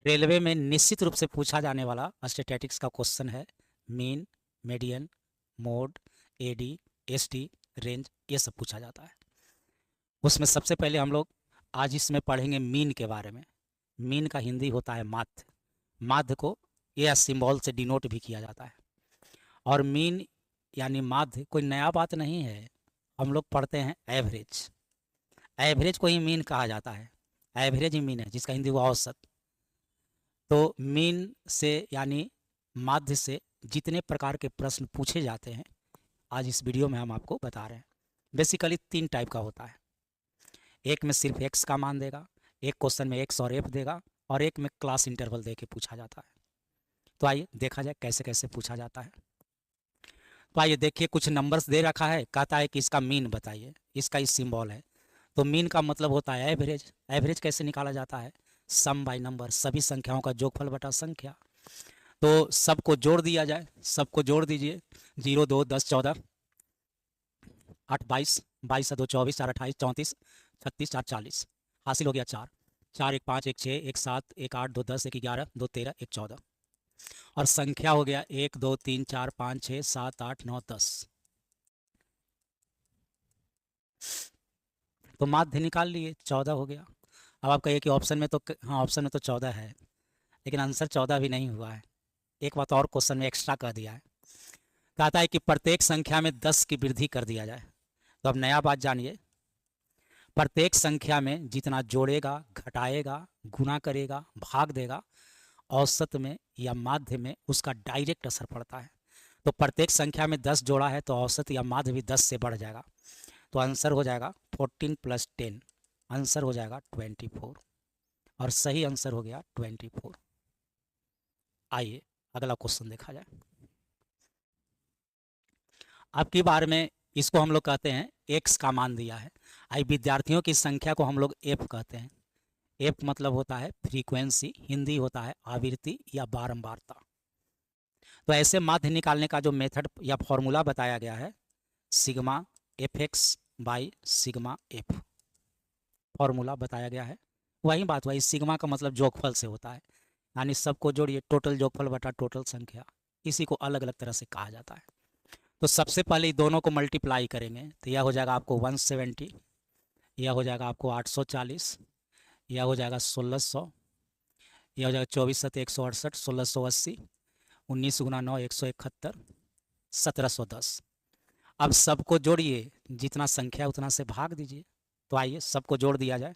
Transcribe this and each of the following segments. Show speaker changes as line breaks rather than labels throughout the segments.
Railway में निश्चित रूप से पूछा जाने वाला स्टैटिस्टिक्स का क्वेश्चन है mean, median, mode, AD, ST, range, ये सब पूछा जाता है। उसमें सबसे पहले हम लोग आज इसमें पढ़ेंगे मीन के बारे में। मीन का हिंदी होता है माध्य। माध्य को यह सिंबल से डिनोट भी किया जाता है। और मीन यानी माध्य कोई नया बात नहीं है। हम लोग पढ़ते हैं एवरेज। एवरेज को ही मीन कहा जाता है। एवरेज ही मीन है, जिसका हिंदी हुआ औसत। तो मीन से यानी माध्य से जितने प्रकार के प्रश्न पूछे जाते हैं आज इस वीडियो में हम आपको बता रहे हैं। बेसिकली 3 टाइप का होता है। एक में सिर्फ एक्स का मान देगा, एक क्वेश्चन में एक्स और एफ देगा, और एक में क्लास इंटरवल दे के पूछा जाता है। तो आइए देखा जाए कैसे कैसे पूछा जाता है। तो आइए देखिए, कुछ नंबर्स दे रखा है, कहता है कि इसका मीन बताइए, इसका इस सिंबल है। तो मीन का मतलब होता है एवरेज। एवरेज कैसे निकाला जाता है? सम बाय नंबर, सभी संख्याओं का जोगफल बटा संख्या। तो सबको जोड़ दिया जाए, सबको जोड़ दीजिए। 0 2 10 14 8 22, 22 2 24, 4 28, 34, 36, 4 40। हासिल हो गया 4। 4 1 5 1 6 1 7 1 8 2 10 1 11 2 13 1 14। और संख्या हो गया 1 2 3 4 5 6 7 8 9 10। तो माध्य निकाल लिए, 14 हो गया। अब आप कहिए कि ऑप्शन में तो हाँ, ऑप्शन में तो 14 है, लेकिन आंसर 14 भी नहीं हुआ है। एक बात और क्वेश्चन में एक्स्ट्रा कर दिया है। कहता है कि प्रत्येक संख्या में 10 की वृद्धि कर दिया जाए। तो अब नया बात जानिए, प्रत्येक संख्या में जितना जोड़ेगा, घटाएगा, गुना करेगा, भाग देगा, औसत में या माध्य में उसका डायरेक्ट असर पड़ता है। तो प्रत्येक संख्या में 10 जोड़ा है तो औसत या माध्य भी 10 से बढ़ जाएगा। तो आंसर हो जाएगा 14 + 10, आंसर हो जाएगा 24। और सही आंसर हो गया 24। आइए अगला क्वेश्चन देखा जाए। अब की बार में इसको हम लोग कहते हैं एक्स का मान दिया है। आई विद्यार्थियों की संख्या को हम लोग एफ कहते हैं। एफ मतलब होता है फ्रीक्वेंसी, हिंदी होता है आवृत्ति या बारंबारता। तो ऐसे माध्य निकालने का जो मेथड या फॉर्मूला बताया गया है, sigma F x by sigma F, formula बताया गया है। वही बात, वही सिग्मा का मतलब जोगफल से होता है, यानी सबको जोड़िए, टोटल जोगफल बटा टोटल संख्या। इसी को अलग अलग तरह से कहा जाता है। तो सबसे पहले दोनों को मल्टीप्लाई करेंगे तो यह हो जाएगा आपको 170, यह हो जाएगा आपको 840, यह हो जाएगा 1600, यह हो जाएगा 24 7 168, 1680, 19 गुना 9 171, 1710। अब सबको जोड़िए, जितना संख्या है उतना से भाग दीजिए। तो आइए सबको जोड़ दिया जाए।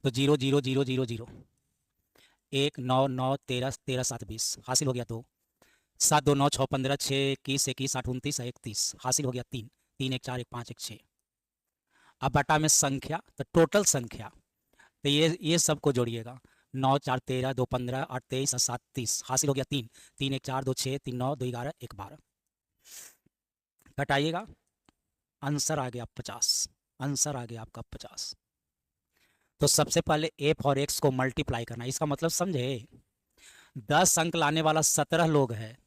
तो 0 0 0 0 0, 1 9 9 13 13 7 20, हासिल हो गया 2। 7 2 9 6 15 6 21 21 8 29 31, हासिल हो गया 3। 3 1 4 1 5 1 6। अब बटा में संख्या, तो टोटल संख्या, तो ये सबको जोड़िएगा। 9 4 13 2 15 8 23 और 7 30, हासिल हो गया 3। 3 1 4 2 6 3 9 2 11 1 12। घटाइएगा, आंसर आ गया 50। आंसर आ गया आपका 50। तो सबसे पहले एफ और एक्स को मल्टीप्लाई करना, इसका मतलब समझे। 10 अंक लाने वाला 17 लोग है,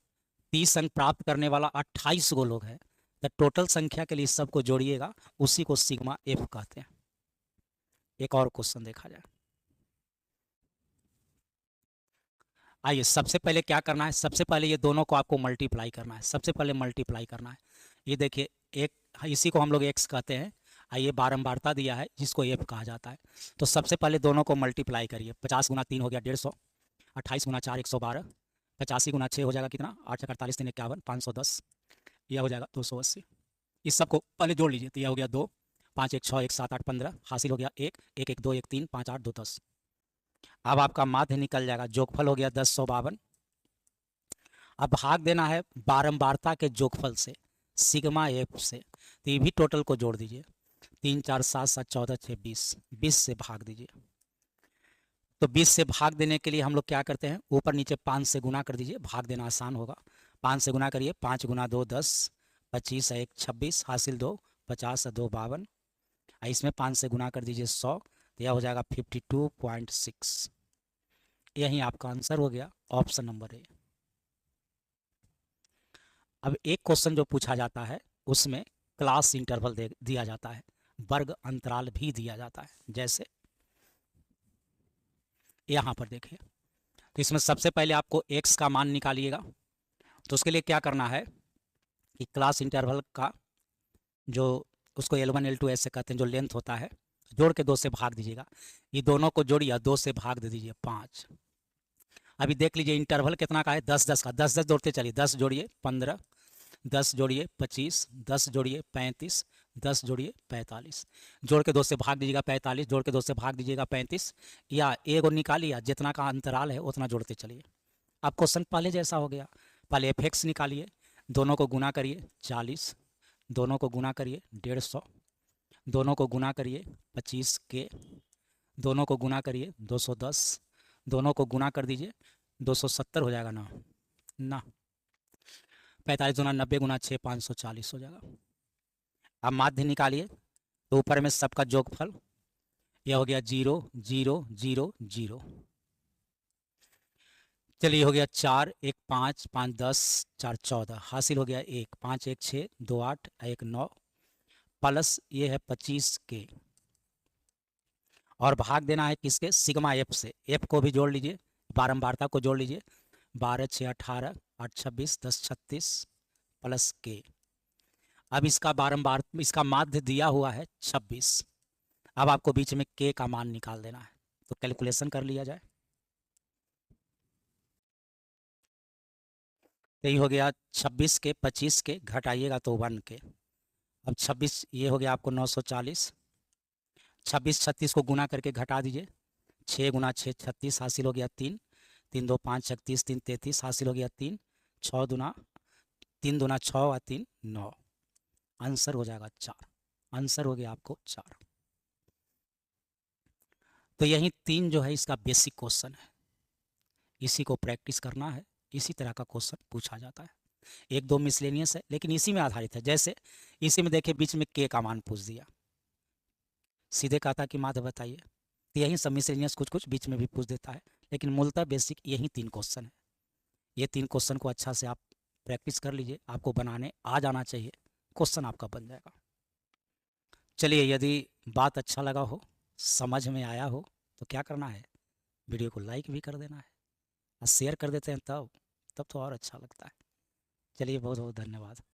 30 अंक प्राप्त करने वाला 28 गो लोग है। तो टोटल संख्या के लिए सबको जोड़िएगा, उसी को सिग्मा एफ कहते हैं। एक और क्वेश्चन देखा जाए। आइए सबसे पहले क्या करना है, सबसे पहले ये दोनों को आपको मल्टीप्लाई करना है। सबसे पहले मल्टीप्लाई करना है, ये देखिए एक, इसी को हम लोग एक्स कहते हैं। आइए बारंबारता दिया है जिसको एफ कहा जाता है। तो सबसे पहले दोनों को मल्टीप्लाई करिए। 50 गुना 3 हो गया 150, 28 गुना 4 112, 85 गुना 6 हो जाएगा कितना, 8 48 3 51, 510, यह हो जाएगा 280। इस सबको पहले जोड़ लीजिए। तो यह हो गया 2 5 1 6 1 7 8 15, हासिल हो गया 1 1 1 2 1 3 5 8 2 10। अब आपका माध्य निकल जाएगा, जोगफल हो गया 1052। अब भाग देना है बारंबारता के जोगफल से, सिग्मा एफ से। तो ये भी टोटल को जोड़ दीजिए। 3 4 7 7 14 6 20, 20 से भाग दीजिए। तो 20 से भाग देने के लिए हम लोग क्या करते हैं, ऊपर नीचे 5 से गुना कर दीजिए, भाग देना आसान होगा। 5 से गुना करिए, 5 गुना 2 10, 25 1 26, हासिल 2, 50 2 52। इसमें 5 से गुना कर दीजिए 100, तो यह हो जाएगा 52.6। यही आपका आंसर हो गया, ऑप्शन नंबर ए। अब एक क्वेश्चन जो पूछा जाता है उसमें क्लास इंटरवल दिया जाता है, वर्ग अंतराल भी दिया जाता है। जैसे यहाँ पर देखिए, तो इसमें सबसे पहले आपको x का मान निकालिएगा। तो उसके लिए क्या करना है कि क्लास इंटरवल का जो उसको L1 L2 ऐसे कहते हैं, जो लेंथ होता है, जोड़ के 2 से भाग दीजिएगा। ये दोनों को जोड़िए, 2 से भाग दे दीजिए 5। अभी देख लीजिए इंटरवल कितना का है, 10-10 का, 10-10 जोड़ते चलिए, 10 जोड़िए 15, 10 जोड़िए 25, 10 जोड़िए 35, 10 जोड़िए 45, जोड़ के 2 से भाग दीजिएगा 45, जोड़ के 2 से भाग दीजिएगा 35, या ए को निकालिए, जितना का अंतराल है उतना जोड़ते चलिए। अब क्वेश्चन पहले जैसा हो गया, पहले एफ निकालिए, दोनों को गुना करिए 40, दोनों को गुना करिए 150, दोनों को गुना करिए 25 के, दोनों को गुना करिए 210, दोनों को गुना कर दीजिए 270 हो जाएगा ना 45 गुना 90 गुना 6 540 हो जाएगा। अब माध्य निकालिए, तो ऊपर में सबका जोगफल यह हो गया 0 0 0 0। चलिए हो गया 4 1 5 5 10 4 14, हासिल हो गया 1 5 1 6 2 8 1 9, प्लस ये है 25 के, और भाग देना है किसके, सिग्मा एफ से। एफ को भी जोड़ लीजिए, बारंबारता को जोड़ लीजिए, 12 6 18 8 26 10 36 प्लस के। अब इसका बारंबार, इसका माध्य दिया हुआ है 26। अब आपको बीच में के का मान निकाल देना है, तो कैलकुलेशन कर लिया जाए। तो ये हो गया 26 के, 25 के घटाइएगा तो 1 के। अब 26 ये हो गया आपको 940, 26 36 को गुना करके घटा दीजिए, 6 गुना 6 36, हासिल हो गया 3, 3 2 5 36, 3 33, हासिल हो गया 3, 6 दुना 3 दुना 6 और 3 9, आंसर हो जाएगा 4। आंसर हो गया आपको 4। तो यही 3 जो है इसका बेसिक क्वेश्चन है, इसी को प्रैक्टिस करना है। इसी तरह का क्वेश्चन पूछा जाता है, 1-2 मिसलेनियस है लेकिन इसी में आधारित है। जैसे इसी में देखिए बीच में के का मान पूछ दिया, सीधे कहा था कि माध्य बताइए, तो यही सब मिसलेनियस कुछ कुछ बीच में भी पूछ देता है, लेकिन मूलतः बेसिक यही 3 क्वेश्चन है। ये 3 क्वेश्चन को अच्छा से आप प्रैक्टिस कर लीजिए, आपको बनाने आ जाना चाहिए, क्वेश्चन आपका बन जाएगा। चलिए, यदि बात अच्छा लगा हो, समझ में आया हो, तो क्या करना है, वीडियो को लाइक भी कर देना है, और शेयर कर देते हैं तब तो और अच्छा लगता है। चलिए, बहुत बहुत धन्यवाद।